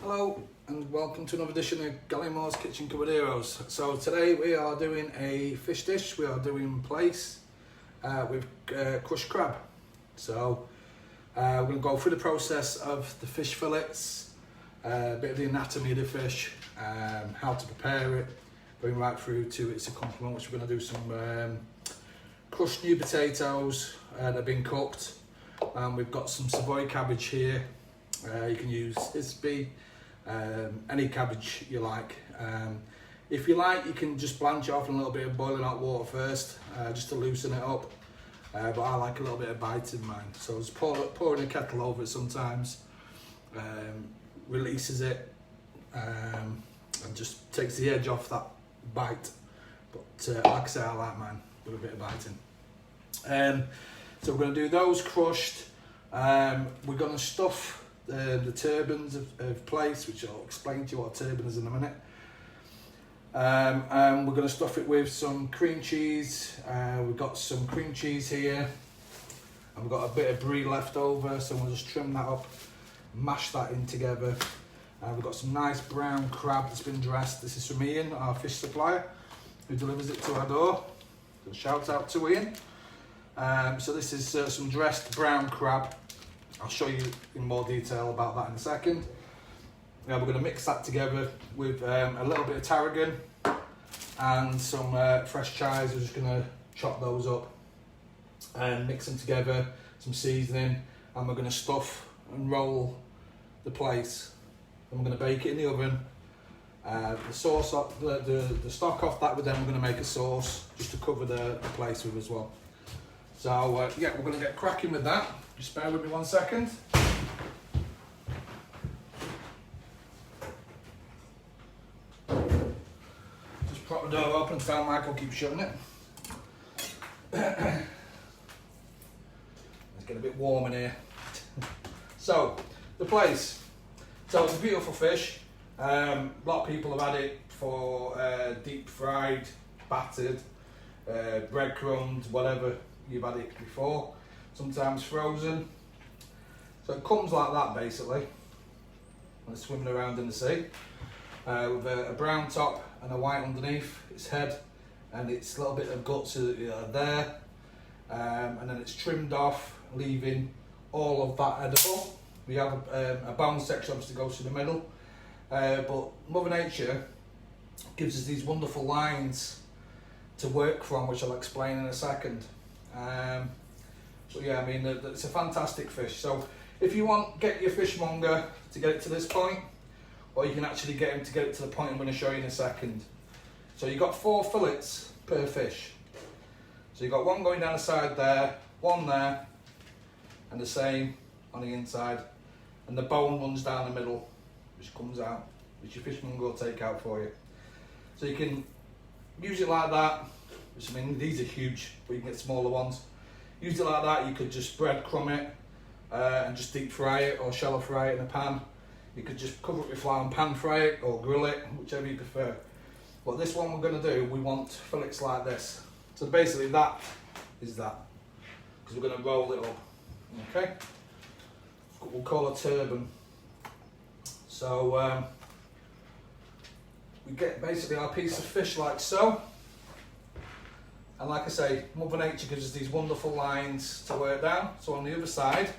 Hello and welcome to another edition of Gallimore's Kitchen Cupboard Heroes. So today we are doing a fish dish. We are doing plaice with crushed crab. So we're going to go through the process of the fish fillets, a bit of the anatomy of the fish, how to prepare it, going right through to its accompaniment, which we're going to do some crushed new potatoes that have been cooked. We've got some Savoy cabbage here. You can use Isby, any cabbage you like. If you like, you can just blanch it off in a little bit of boiling hot water first, just to loosen it up. But I like a little bit of bite in mine, so just pouring a kettle over it sometimes releases it and just takes the edge off that bite. But like I say, I like mine with a bit of biting. So we're going to do those crushed. We're going to stuff the turbans of plaice, which I'll explain to you what a turban is in a minute. And we're going to stuff it with some cream cheese. We've got some cream cheese here, and we've got a bit of brie left over, so we'll just trim that up, mash that in together. We've got some nice brown crab that's been dressed. This is from Ian, our fish supplier, who delivers it to our door. So shout out to Ian. So this is some dressed brown crab. I'll show you in more detail about that in a second. Now we're going to mix that together with a little bit of tarragon and some fresh chives. We're just going to chop those up and mix them together, some seasoning, and we're going to stuff and roll the plaice. And we're going to bake it in the oven. The sauce, the stock off that, then we're going to make a sauce just to cover the plaice with as well. So yeah, we're going to get cracking with that. Just bear with me 1 second. Just prop the door open, found Michael keeps shutting it. It's getting a bit warm in here. So, the plaice. So it's a beautiful fish. A lot of people have had it for deep fried, battered, breadcrumbs, whatever you've had it before. Sometimes frozen. So it comes like that basically, when it's swimming around in the sea, with a brown top and a white underneath its head, and its little bit of guts are there, and then it's trimmed off, leaving all of that edible. We have a bone section obviously goes through the middle, but Mother Nature gives us these wonderful lines to work from, which I'll explain in a second. But yeah, I mean, it's a fantastic fish. So if you want, get your fishmonger to get it to this point, or you can actually get him to get it to the point I'm going to show you in a second. So you've got 4 fillets per fish. So you've got one going down the side there, one there, and the same on the inside. And the bone runs down the middle, which comes out, which your fishmonger will take out for you. So you can use it like that, which I mean, these are huge, but you can get smaller ones. Use it like that. You could just breadcrumb it and just deep fry it, or shallow fry it in a pan. You could just cover it with flour and pan fry it, or grill it, whichever you prefer. But this one we're going to do, we want fillets like this. So basically that is that, because we're going to roll it up. Okay? What we'll call a turban. So we get basically our piece of fish like so. And like I say, Mother Nature gives us these wonderful lines to work down. So on the other side,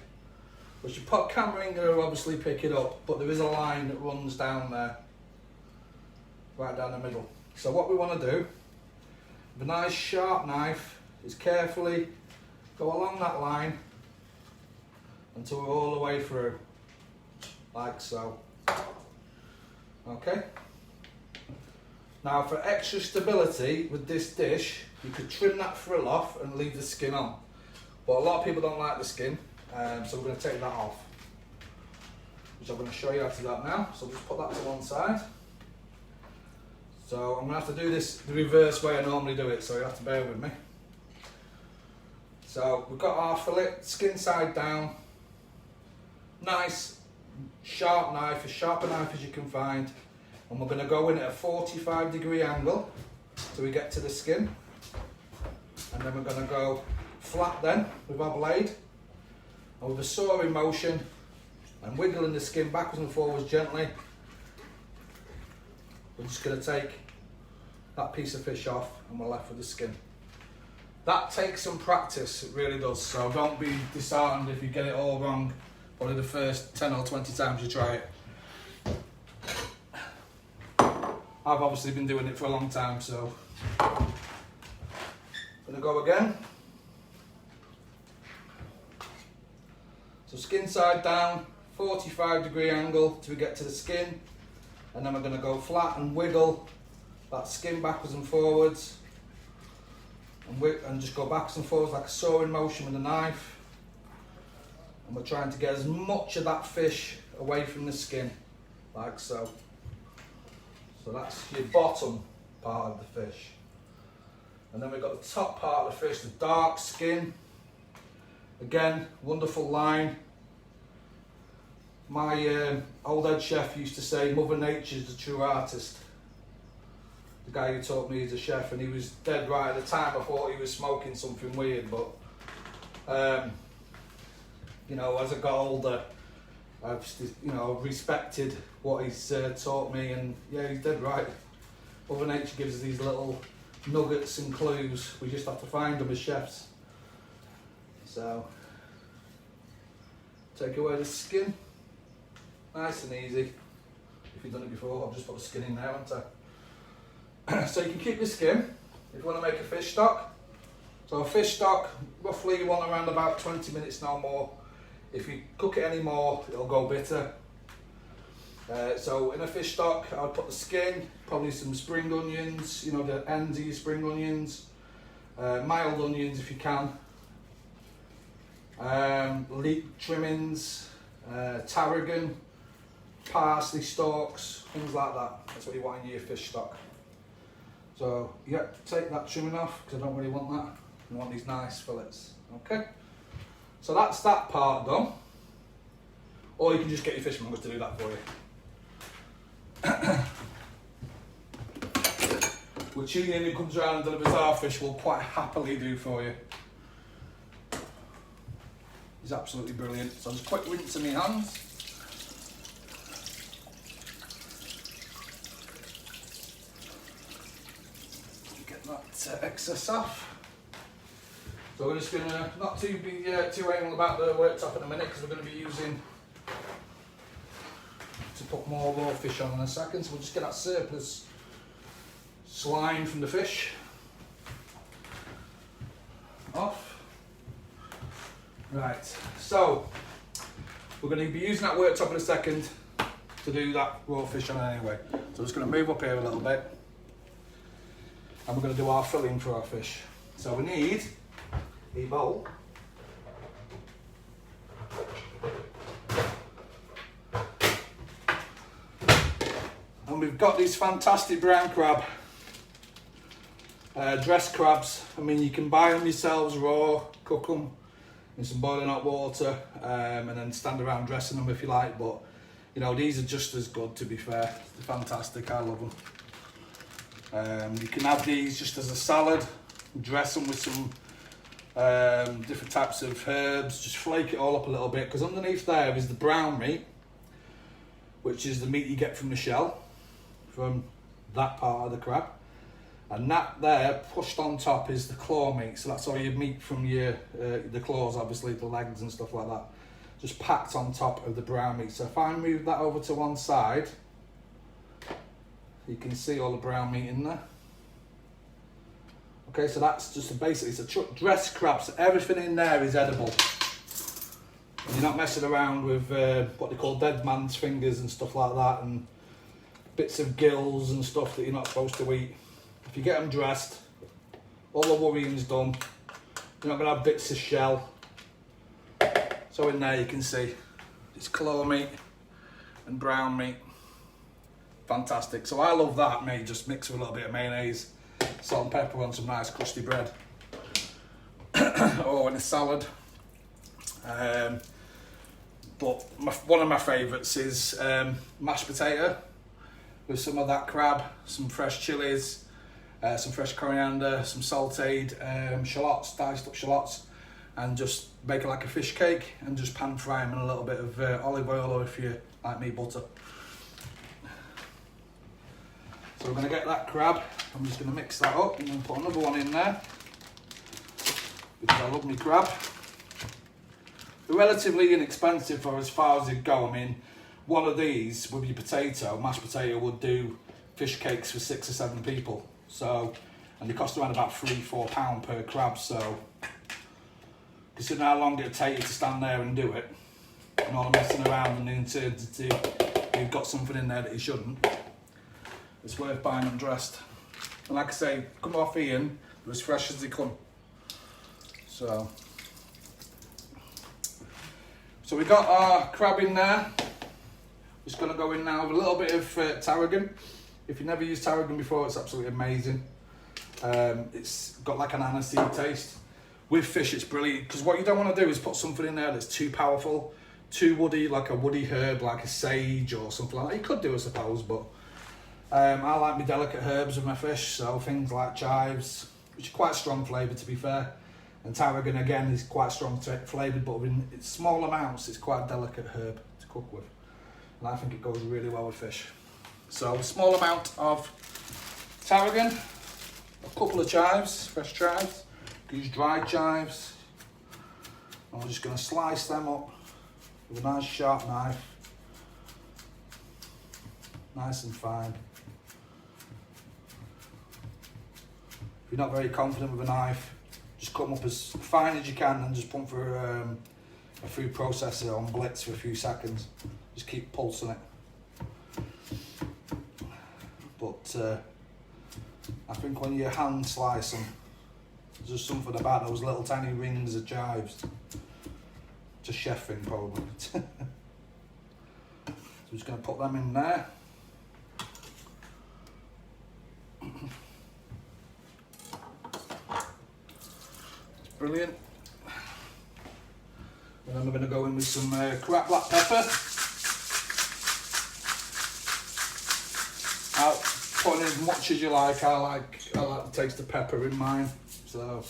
which your pot camera ain't going to obviously pick it up, but there is a line that runs down there, right down the middle. So what we want to do, with a nice sharp knife, is carefully go along that line until we're all the way through, like so. Okay? Now for extra stability with this dish, you could trim that frill off and leave the skin on. But a lot of people don't like the skin, so we're going to take that off, which I'm going to show you how to do that now. So just put that to one side. So I'm going to have to do this the reverse way I normally do it, so you have to bear with me. So we've got our fillet, skin side down. Nice sharp knife, as sharp a knife as you can find. And we're going to go in at a 45-degree angle till we get to the skin. And then we're going to go flat then with our blade, and with a sawing motion and wiggling the skin backwards and forwards gently, we're just going to take that piece of fish off and we're left with the skin. That takes some practice, it really does, so don't be disheartened if you get it all wrong probably the first 10 or 20 times you try it. I've obviously been doing it for a long time, so I'm going to go again. So skin side down, 45-degree angle till we get to the skin, and then we're going to go flat and wiggle that skin backwards and forwards, and just go backwards and forwards like a sawing motion with a knife. And we're trying to get as much of that fish away from the skin, like so. So that's your bottom part of the fish. And then we've got the top part of the fish, the dark skin. Again, wonderful line. My old head chef used to say, Mother Nature's the true artist. The guy who taught me he's a chef, and he was dead right at the time. I thought he was smoking something weird, but you know, as I got older, I've respected what he's taught me, and yeah, he's dead right. Mother Nature gives us these little nuggets and clues. We just have to find them as chefs. So, take away the skin, nice and easy. If you've done it before, I've just put the skin in now, haven't I? So you can keep the skin if you want to make a fish stock. So a fish stock, roughly you want around about 20 minutes, no more. If you cook it any more, it'll go bitter. So in a fish stock, I would put the skin, probably some spring onions, you know, the ends of your spring onions, mild onions if you can, leek trimmings, tarragon, parsley stalks, things like that. That's what you want in your fish stock. So yeah, take that trimming off because I don't really want that. I want these nice fillets. Okay. So that's that part done. Or you can just get your fishmonger to do that for you. Which Union who comes around and delivers our fish will quite happily do for you. He's absolutely brilliant. So just quick rinse in my hands. Get that excess off. So we're just going to not be too anal about the worktop in a minute, because we're going to be using to put more raw fish on in a second. So we'll just get that surplus slime from the fish off. Right, so we're going to be using that worktop in a second to do that raw fish on anyway. So we're just going to move up here a little bit, and we're going to do our filling for our fish. So we need a bowl, and we've got these fantastic brown crab, dressed crabs. I mean, you can buy them yourselves raw, cook them in some boiling hot water, and then stand around dressing them if you like, but you know, these are just as good, to be fair. They're fantastic, I love them. You can have these just as a salad, dress them with some different types of herbs, just flake it all up a little bit, because underneath there is the brown meat, which is the meat you get from the shell, from that part of the crab, and that there pushed on top is the claw meat. So that's all your meat from your the claws, obviously the legs and stuff like that, just packed on top of the brown meat. So if I move that over to one side, you can see all the brown meat in there. Okay, so that's just basically, it's a dressed crab, so everything in there is edible. And you're not messing around with what they call dead man's fingers and stuff like that, and bits of gills and stuff that you're not supposed to eat. If you get them dressed, all the worrying's done. You're not going to have bits of shell. So in there you can see it's claw meat and brown meat. Fantastic. So I love that, mate, just mixed with a little bit of mayonnaise, salt and pepper on some nice crusty bread. Or in a salad. But one of my favourites is mashed potato with some of that crab, some fresh chilies, some fresh coriander, some sautéed shallots, diced up shallots, and just bake it like a fish cake and just pan fry them in a little bit of olive oil, or if you like me, butter. So we're going to get that crab. I'm just going to mix that up and then put another one in there because I love my crab. They're relatively inexpensive for as far as they go. I mean, one of these with your potato, mashed potato, would do fish cakes for 6 or 7 people. So, and they cost around about £3-4 per crab. So, considering how long it'd take you to stand there and do it, and all the messing around and the uncertainty, you've got something in there that you shouldn't. It's worth buying them dressed. And like I say, come off Ian, they're as fresh as they come. So we got our crab in there. Just going to go in now with a little bit of tarragon. If you've never used tarragon before, it's absolutely amazing. It's got like an aniseed taste. With fish, it's brilliant, because what you don't want to do is put something in there that's too powerful, too woody, like a woody herb, like a sage or something like that. You could do, I suppose, but I like my delicate herbs with my fish, so things like chives, which are quite strong flavoured to be fair, and tarragon again is quite strong flavoured, but in small amounts it's quite a delicate herb to cook with, and I think it goes really well with fish. So a small amount of tarragon, a couple of chives, fresh chives, use dried chives, and we're just going to slice them up with a nice sharp knife, nice and fine. If you're not very confident with a knife, just cut them up as fine as you can and just put them through a food processor on blitz for a few seconds. Just keep pulsing it. But I think when you hand slice them, there's just something about those little tiny rings of chives. It's a chef thing probably. So I'm just going to put them in there. Brilliant. And then we're going to go in with some cracked black pepper. I'll put in as much as you like. I like the taste of pepper in mine, so not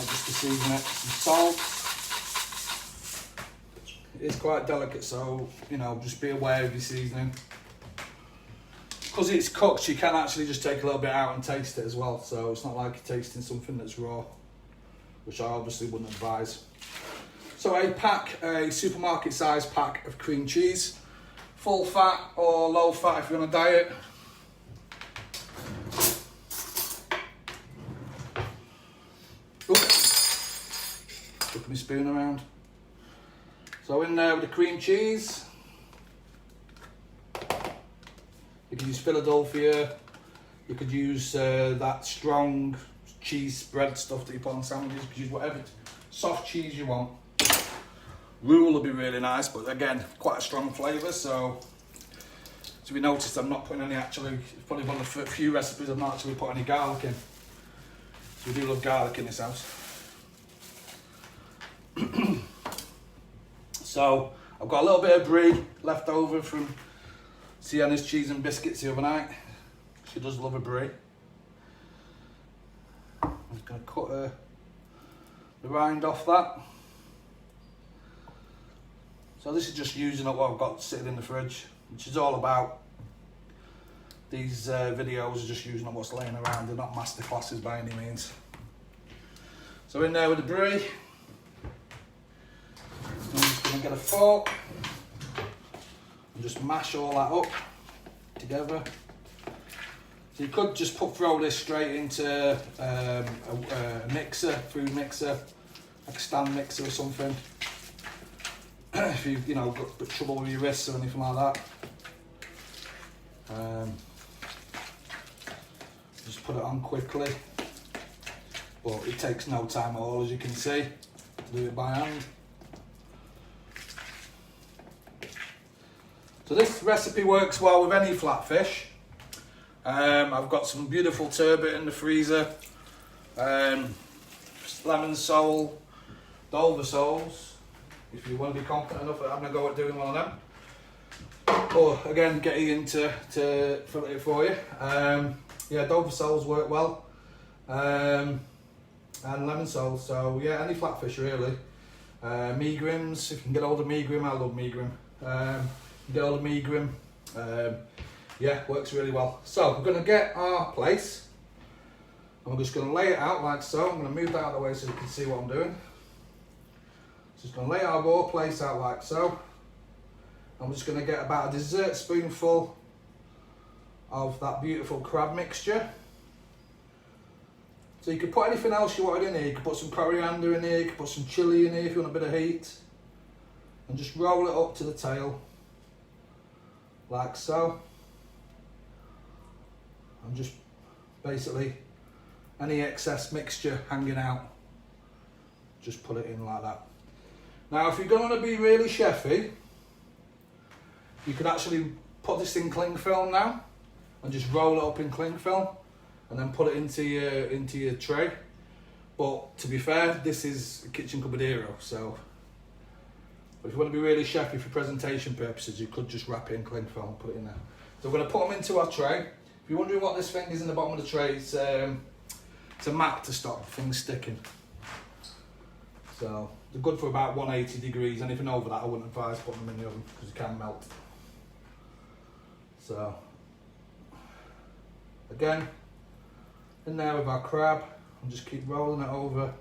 just to season it. Some salt. It is quite delicate, so you know, just be aware of your seasoning. Because it's cooked, you can actually just take a little bit out and taste it as well. So it's not like you're tasting something that's raw, which I obviously wouldn't advise. So a supermarket size pack of cream cheese, full fat or low fat if you're on a diet. Oops, took my spoon around. So in there with the cream cheese. You could use Philadelphia, you could use that strong cheese spread stuff that you put on sandwiches. You could use whatever soft cheese you want. Roux will be really nice, but again, quite a strong flavour. So if you notice, I'm not putting any actually, it's probably one of the few recipes I've not actually put any garlic in. So we do love garlic in this house. So I've got a little bit of brie left over from Sienna's cheese and biscuits the other night. She does love a brie. I'm just going to cut the rind off that. So this is just using up what I've got sitting in the fridge, which is all about. These videos are just using up what's laying around. They're not master classes by any means. So in there with the brie. I'm just going to get a fork and just mash all that up together. So you could just throw this straight into a mixer, food mixer, like a stand mixer or something. If you've got trouble with your wrists or anything like that. Just put it on quickly, but it takes no time at all, as you can see. Do it by hand. So this recipe works well with any flat fish. I've got some beautiful turbot in the freezer, lemon sole, Dover soles, if you want to be confident enough at having a go at doing one of them. Or again, get Ian to fillet it for you. Yeah, Dover soles work well, and lemon soles. So yeah, any flat fish really. Megrims, if you can get hold of megrim, I love megrim. Get hold of megrim. yeah, works really well. So we're going to get our Plaice, and we're just going to lay it out like so. I'm going to move that out of the way so you can see what I'm doing. Just going to lay our raw Plaice out like so. I'm just going to get about a dessert spoonful of that beautiful crab mixture. So you could put anything else you wanted in here. You could put some coriander in here, you could put some chilli in here if you want a bit of heat. And just roll it up to the tail, like so. And just basically any excess mixture hanging out, just put it in like that. Now if you're going to be really chefy, you could actually put this in cling film now and just roll it up in cling film and then put it into your tray. But to be fair, this is a kitchen cupboard hero, so if you want to be really chefy for presentation purposes, you could just wrap it in cling film and put it in there. So we're going to put them into our tray. If you're wondering what this thing is in the bottom of the tray, it's a mat to stop things sticking. So they're good for about 180 degrees. Anything over that I wouldn't advise putting them in the oven because it can melt. So again, in there with our crab, and just keep rolling it over,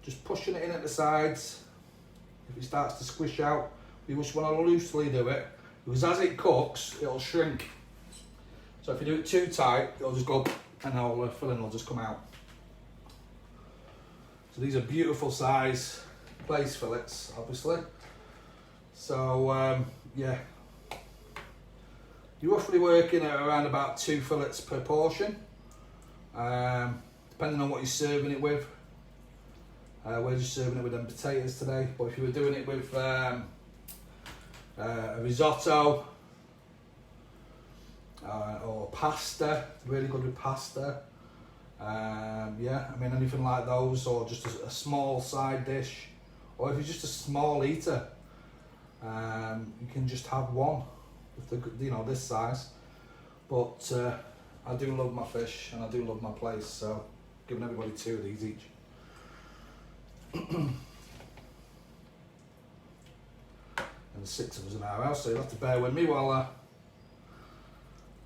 just pushing it in at the sides. If it starts to squish out, you just want to loosely do it, because as it cooks, it'll shrink. So if you do it too tight, it'll just go and all the filling will just come out. So these are beautiful size Plaice fillets, obviously. So yeah, you're roughly working at around about 2 fillets per portion, depending on what you're serving it with. We're just serving it with them potatoes today, but if you were doing it with a risotto or pasta, really good with pasta. Yeah, I mean anything like those, or just a small side dish, or if you're just a small eater, you can just have one with the, this size. But I do love my fish and I do love my Plaice, so giving everybody 2 of these each. And there's 6 of us in our house, so you'll have to bear with me while I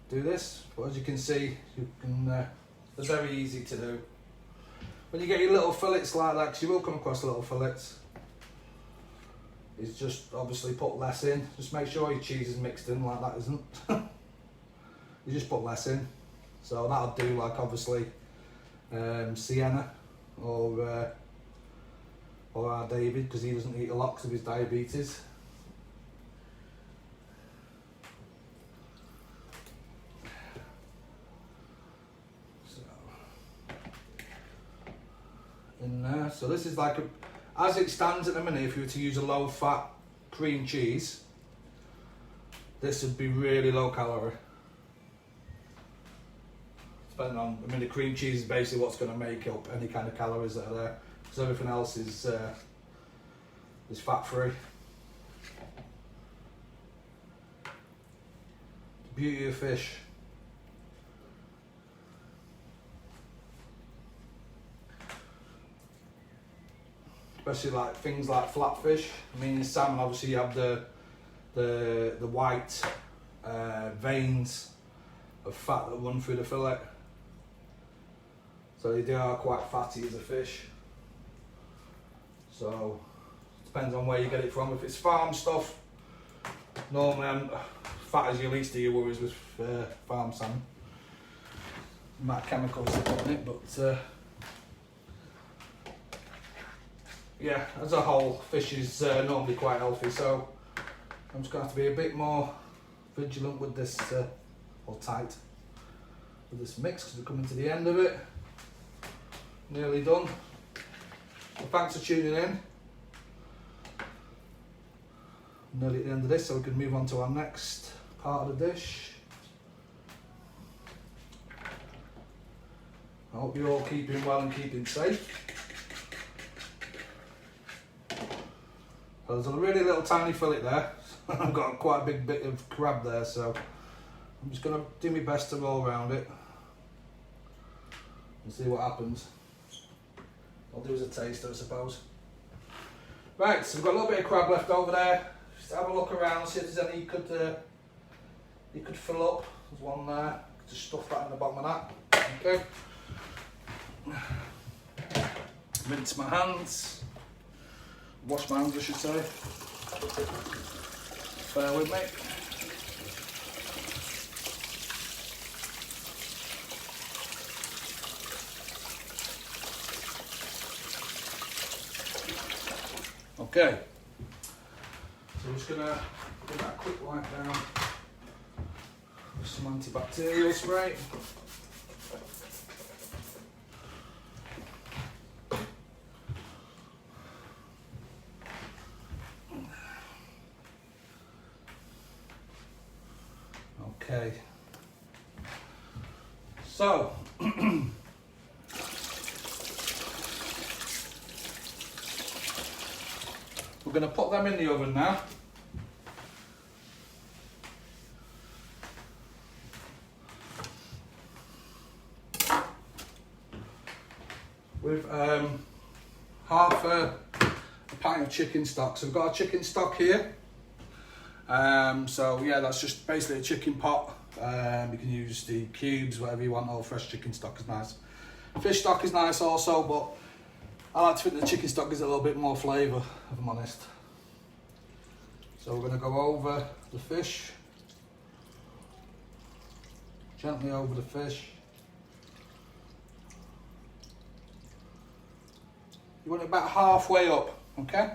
do this. But as you can see, they're very easy to do. When you get your little fillets like that, because you will come across little fillets, is just obviously put less in. Just make sure your cheese is mixed in like that isn't. You just put less in. So that'll do, like obviously Sienna or our David, because he doesn't eat a lot because of his diabetes. So in there. So this is like as it stands at the minute, if you were to use a low fat cream cheese, this would be really low calorie. Depending on, I mean the cream cheese is basically what's going to make up any kind of calories that are there. So everything else is fat free. The beauty of fish. Especially like things like flatfish. I mean in salmon obviously you have the white veins of fat that run through the fillet. So they are quite fatty as a fish. So it depends on where you get it from. If it's farm stuff, normally fat is your least of your worries with farm salmon. The amount of chemicals they put in it, but yeah, as a whole, fish is normally quite healthy. So I'm just going to have to be a bit more vigilant with this, or tight with this mix, because we're coming to the end of it. Nearly done. So thanks for tuning in. Nearly at the end of this, so we can move on to our next part of the dish. I hope you're all keeping well and keeping safe. So there's a really little tiny fillet there. I've got quite a big bit of crab there, so I'm just going to do my best to roll around it and see what happens. I'll do as a taster, I suppose. Right, so we've got a little bit of crab left over there. Just have a look around, see if there's any you you could fill up. There's one there. Just stuff that in the bottom of that. Okay. Rinse my hands. Wash my hands, I should say. Bear with me. Okay. So I'm just gonna give that a quick wipe down with some antibacterial spray. Okay. So we're going to put them in the oven now. With half a pint of chicken stock. So we've got our chicken stock here. So yeah, that's just basically a chicken pot. You can use the cubes, whatever you want, or fresh chicken stock is nice. Fish stock is nice also, but I like to think the chicken stock gives it a little bit more flavour, if I'm honest. So we're going to go over the fish. Gently over the fish. You want it about halfway up, okay?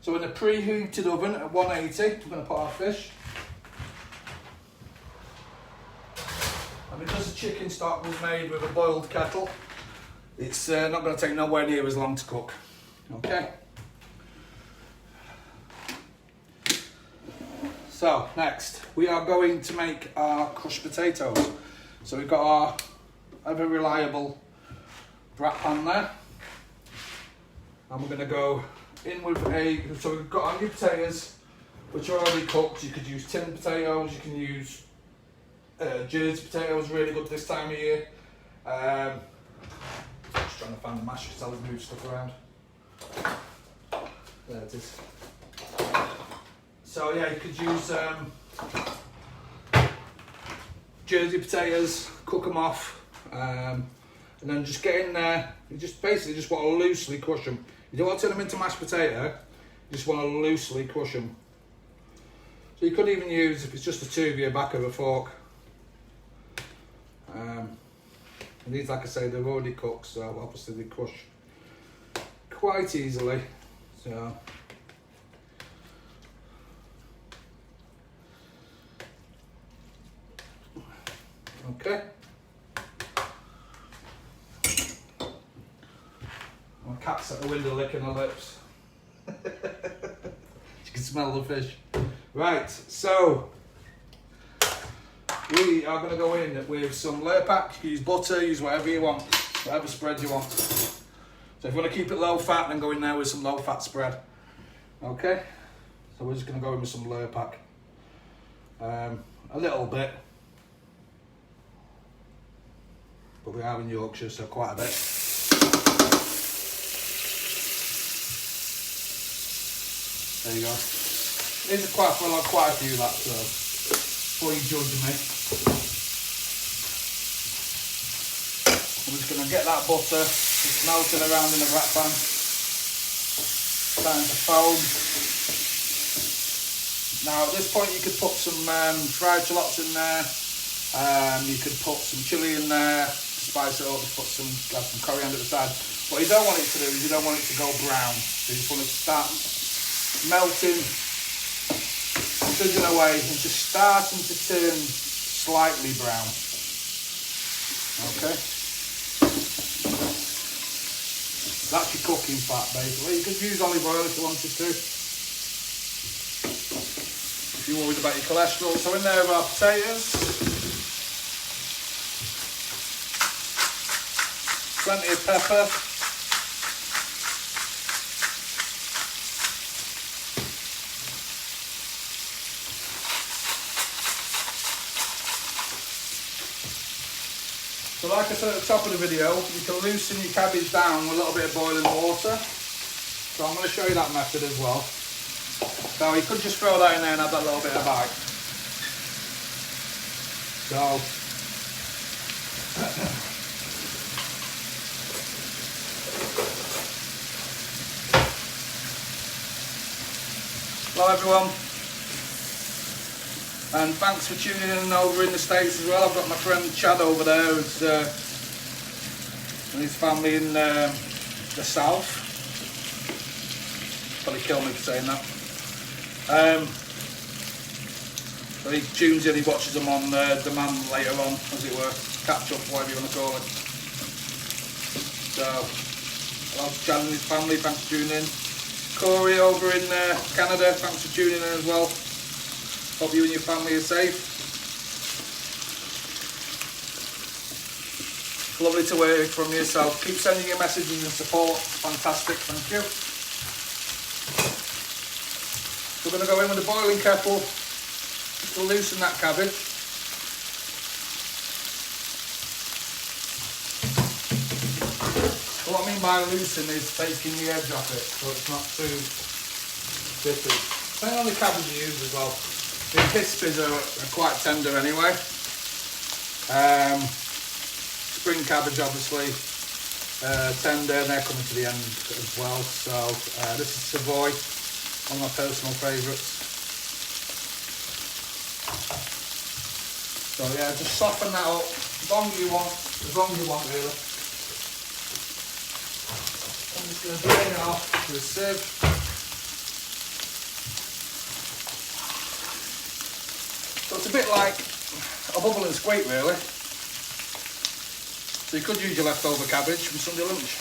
So in a preheated oven at 180, we're going to put our fish. And because the chicken stock was made with a boiled kettle, it's not going to take nowhere near as long to cook, okay? So next, we are going to make our crushed potatoes. So we've got our ever reliable brat pan there. And we're going to go in with so we've got our new potatoes, which are already cooked. You could use tin potatoes, you can use Jersey potatoes, really good this time of year. Just trying to find the mashed because I'll move stuff around. There it is. So yeah, you could use Jersey potatoes, cook them off, and then just get in there. You just basically just want to loosely crush them. You don't want to turn them into mashed potato, you just want to loosely crush them. So you could even use, if it's just the two of you, back of a fork. And these, like I say, they're already cooked, so obviously they crush quite easily. So okay. My cat's at the window licking her lips. You can smell the fish. Right, so we are going to go in with some layer pack. You can use butter, use whatever you want, whatever spread you want. So if you want to keep it low fat, then go in there with some low fat spread. Okay, so we're just going to go in with some layer pack. A little bit, but we are in Yorkshire, so quite a bit. There you go. These are quite a few, that, so before you judge me. I'm just going to get that butter just melting around in the wrap pan. Starting to foam. Now at this point you could put some fried shallots in there. You could put some chilli in there, spice it up, just add some coriander at the side. What you don't want it to do is you don't want it to go brown. So you just want it to start melting, sizzling away, and just starting to turn slightly brown. Okay, that's your cooking fat basically. You could use olive oil if you wanted to, if you're worried about your cholesterol. So in there are our potatoes, plenty of pepper. So like I said at the top of the video, you can loosen your cabbage down with a little bit of boiling water. So I'm going to show you that method as well. So you could just throw that in there and add that little bit of bite. So hello everyone, and thanks for tuning in over in the States as well. I've got my friend Chad over there who's, and his family in the south. Probably kill me for saying that. So he tunes in, he watches them on demand later on, as it were, catch up, whatever you want to call it. So, hello to Chad and his family, thanks for tuning in. Corey over in Canada, thanks for tuning in as well. Hope you and your family are safe. Lovely to hear from you, so keep sending your messages and support. Fantastic, thank you. We're going to go in with a boiling kettle to loosen that cabbage. What I mean by loosen is taking the edge off it so it's not too bitter. Depending on the cabbage you use as well. The pispies are quite tender anyway. Spring cabbage obviously tender, and they're coming to the end as well. So this is Savoy, one of my personal favourites. So yeah, just soften that up as long as you want really. I'm just going to drain it off to a sieve. So it's a bit like a bubble and squeak really. So you could use your leftover cabbage from Sunday lunch.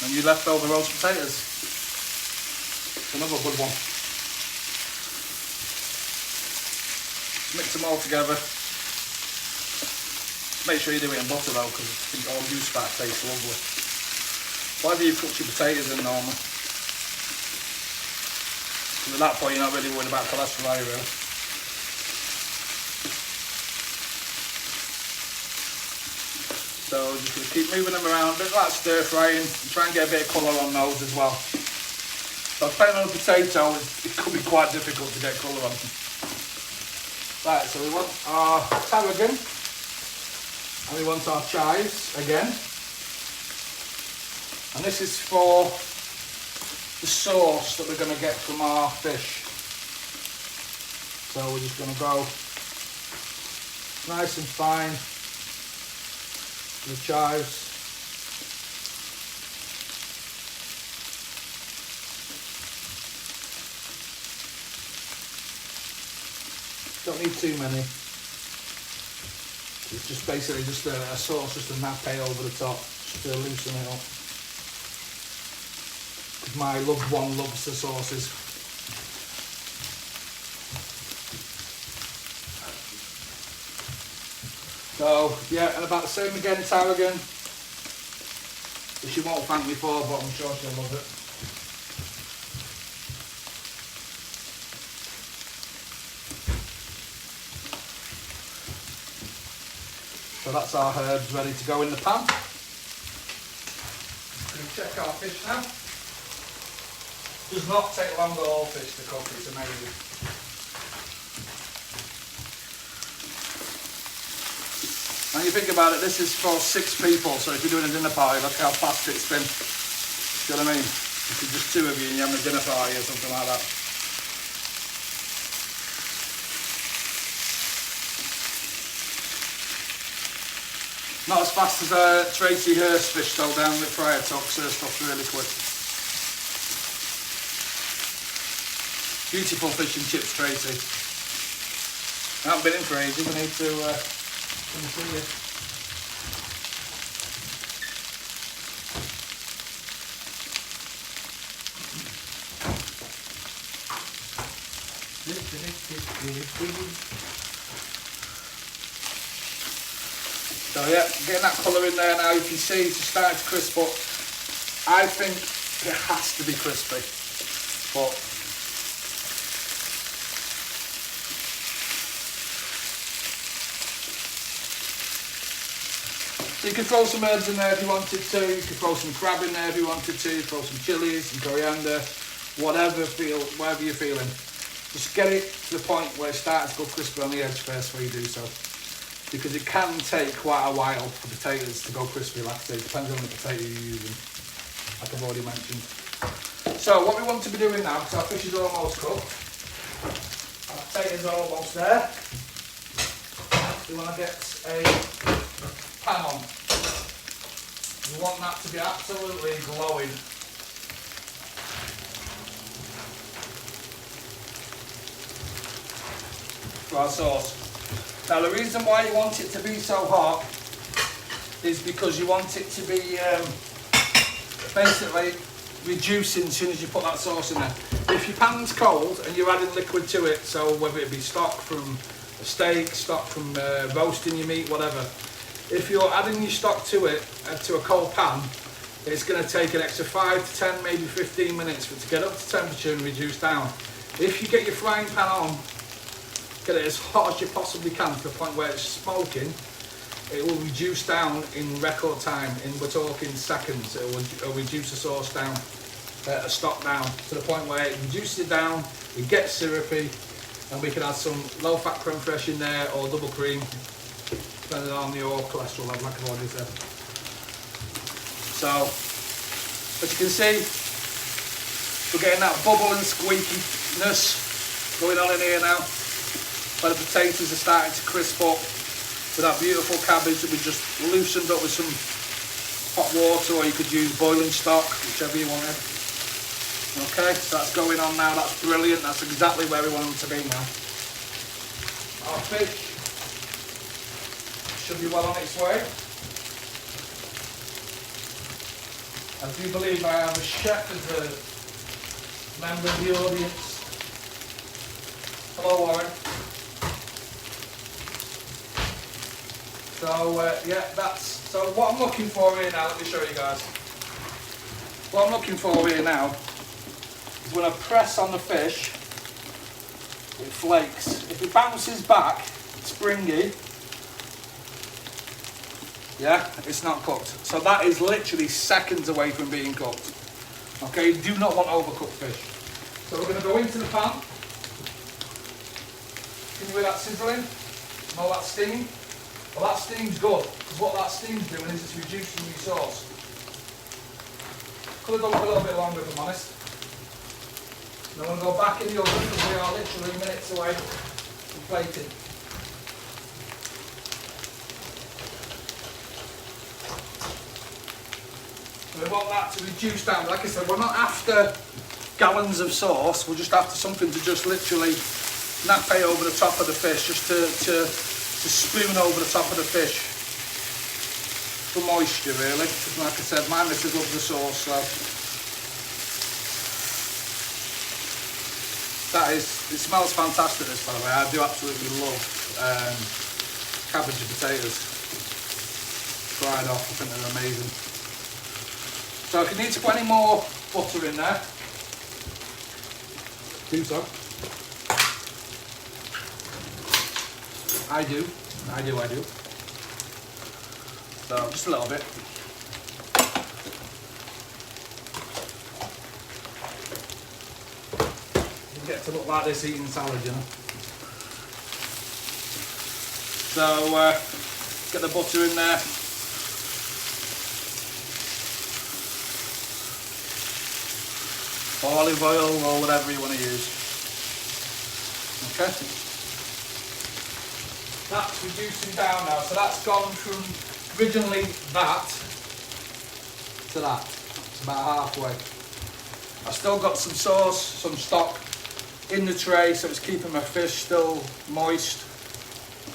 And your leftover roast potatoes. It's another good one. Mix them all together. Make sure you do it in butter though, because I think all goose fat tastes lovely. Whatever you cook your potatoes in normally. At that point you're not really worried about cholesterol, are you really? So just going to keep moving them around, a bit like stir frying, and try and get a bit of colour on those as well. So depending on the potato, it could be quite difficult to get colour on them. Right, so we want our tarragon. And we want our chives again. And this is for the sauce that we're going to get from our fish. So we're just going to go nice and fine with the chives. Don't need too many. It's just basically just a sauce, just a nappe over the top, just to loosen it up. Because my loved one loves the sauces. So yeah, and about the same again, tarragon, which she won't thank me for, but I'm sure she'll love it. So that's our herbs ready to go in the pan. We're going to check our fish now. Does not take long at all fish to cook, it's amazing. When you think about it, this is for 6 people, so if you're doing a dinner party, look how fast it's been. Do you know what I mean? If it's just 2 of you and you're having a dinner party or something like that. Not as fast as Tracy Hurst fish though down at Fryer Talks, her stuff's really quick. Beautiful fish and chips, Tracy. I haven't been in for ages, I need to come and see you. So yeah, getting that colour in there now, you can see it's starting to crisp up. I think it has to be crispy, but so you could throw some herbs in there if you wanted to, you could throw some crab in there if you wanted to, throw some chillies, some coriander, whatever you're feeling. Just get it to the point where it starts to go crispy on the edge first before you do so. Because it can take quite a while for potatoes to go crispy, like I say, it depends on the potato you're using, like I've already mentioned. So what we want to be doing now, because our fish is almost cooked, our potatoes are almost there, we want to get a pan on. We want that to be absolutely glowing. For our sauce. Now the reason why you want it to be so hot is because you want it to be basically reducing as soon as you put that sauce in there. If your pan's cold and you're adding liquid to it, so whether it be stock from a steak, stock from roasting your meat, whatever, if you're adding your stock to it, to a cold pan, it's going to take an extra 5 to 10, maybe 15 minutes for it to get up to temperature and reduce down. If you get your frying pan on, get it as hot as you possibly can to the point where it's smoking, it will reduce down in record time. We're talking seconds. It'll reduce the sauce down, a stock down, to the point where it reduces it down, it gets syrupy, and we can add some low-fat creme fraiche in there or double cream, depending on your cholesterol level, like I've already said. So, as you can see, we're getting that bubble and squeakiness going on in here now, where the potatoes are starting to crisp up with that beautiful cabbage that we just loosened up with some hot water, or you could use boiling stock, whichever you wanted. Okay, so that's going on now, that's brilliant, that's exactly where we want them to be now. Our fish should be well on its way. I do believe I have a chef as a member of the audience. Hello, Warren. So yeah, so what I'm looking for here now, let me show you guys. What I'm looking for here now is when I press on the fish, it flakes. If it bounces back, springy, yeah, it's not cooked. So that is literally seconds away from being cooked. Okay, you do not want overcooked fish. So we're going to go into the pan. Can you hear that sizzling and all that steam? Well, that steam's good, because what that steam's doing is it's reducing your sauce. Could have done for a little bit longer, if I'm honest. Then we'll go back in the oven, because we are literally minutes away from plating. We want that to reduce down. Like I said, we're not after gallons of sauce, we're just after something to just literally nappe over the top of the fish, just to spoon over the top of the fish for moisture, really. Like I said, my missus loves the sauce, so it smells fantastic, this, by the way. I do absolutely love cabbage and potatoes fried off. I think they're amazing. So if you need to put any more butter in there, do so. I do. So just a little bit. You get to look like this eating salad, you know. So get the butter in there. Olive oil or whatever you want to use. Okay. That's reducing down now, so that's gone from originally that to that. It's about halfway. I've still got some sauce, some stock in the tray, so it's keeping my fish still moist.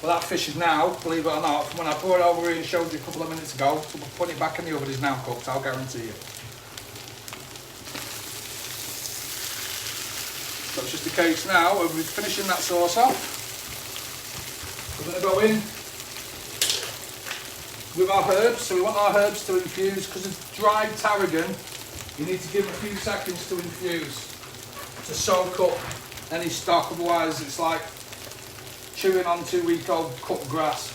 Well, that fish is now, believe it or not, from when I brought it over here and showed you a couple of minutes ago, to put it back in the oven, is now cooked, I'll guarantee you. So it's just a case now of finishing that sauce off. We're going to go in with our herbs. So we want our herbs to infuse, because of dried tarragon, you need to give it a few seconds to infuse, to soak up any stock, otherwise it's like chewing on 2-week-old cut grass.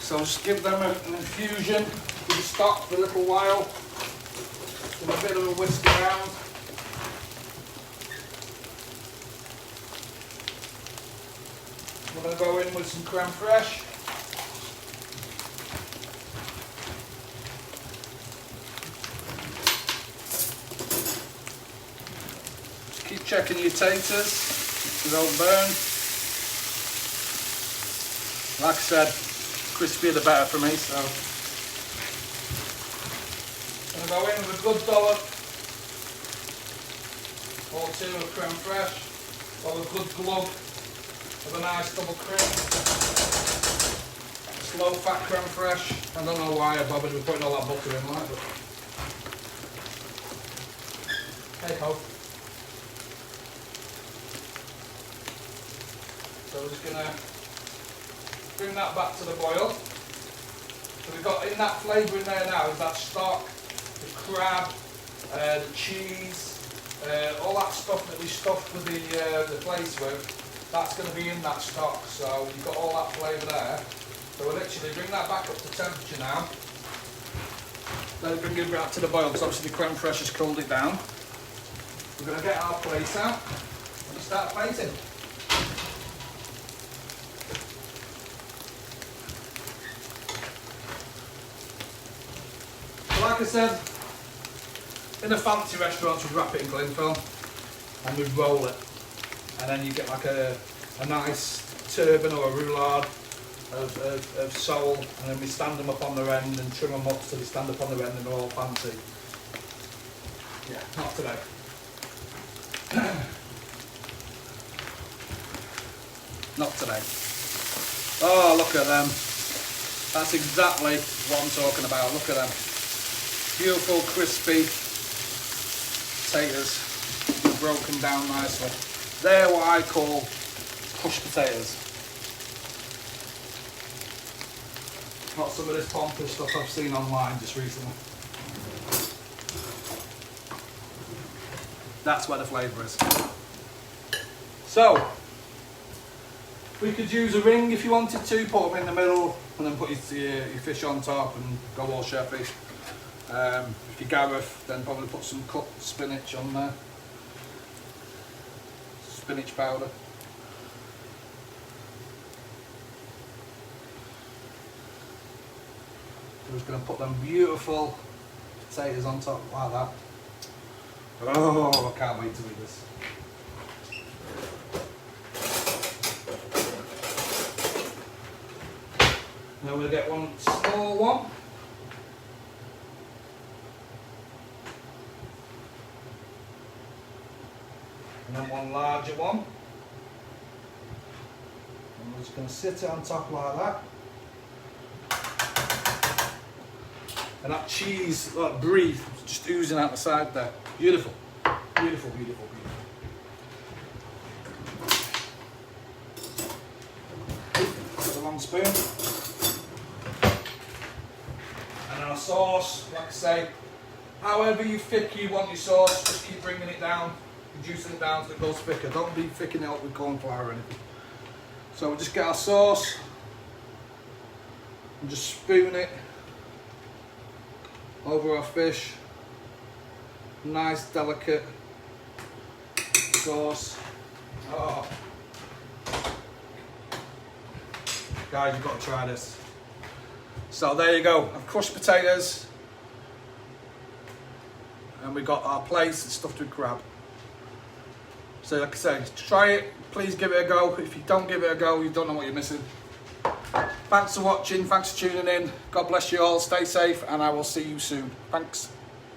So just give them an infusion with the stock for a little while. Give them a bit of a whisk around. We're going to go in with some creme fraiche. Just keep checking your taters so they don't burn. Like I said, crispier the better for me, so I'm going to go in with a good dollop or two of creme fraiche, or a good glug of a nice double cream. Slow fat creme fraiche. I don't know why I bothered with putting all that butter in like, but hey ho. So we're just going to bring that back to the boil. So we've got in that flavour in there now is that stock, the crab, the cheese, all that stuff that we stuffed with the Plaice with. That's going to be in that stock. So you've got all that flavour there. So we'll literally bring that back up to temperature now. Then bring it back to the boil because obviously the creme fraiche has cooled it down. We're going to get our Plaice out and start plating. Like I said, in a fancy restaurant we'd wrap it in cling film and we'd roll it, and then you get like a nice turban or a roulade of sole, and then we stand them up on their end and trim them up so they stand up on their end and they're all fancy. Yeah, not today. Not today. Oh, look at them. That's exactly what I'm talking about. Look at them. Beautiful, crispy potatoes, broken down nicely. They're what I call pushed potatoes. Not some of this pompous stuff I've seen online just recently. That's where the flavour is. So, we could use a ring if you wanted to, put them in the middle and then put your fish on top and go all chefy. If you Gareth, then probably put some cut spinach on there. Spinach powder. We're just going to put them beautiful potatoes on top like that. Oh, I can't wait to eat this. Now we'll get one small one. And then one larger one. And we're just going to sit it on top like that. And that cheese, that brie, just oozing out the side there. Beautiful. Beautiful, beautiful, beautiful. With a long spoon. And our sauce, like I say, however you thick you want your sauce, just keep bringing it down. Reducing it down so it goes thicker. Don't be thickening it up with corn flour or anything. So we'll just get our sauce and just spoon it over our fish. Nice delicate sauce. Oh. Guys, you've got to try this. So there you go. I've crushed potatoes and we got our Plaice stuffed with crab. So like I said, try it, please give it a go. If you don't give it a go, you don't know what you're missing. Thanks for watching, thanks for tuning in. God bless you all, stay safe, and I will see you soon. Thanks.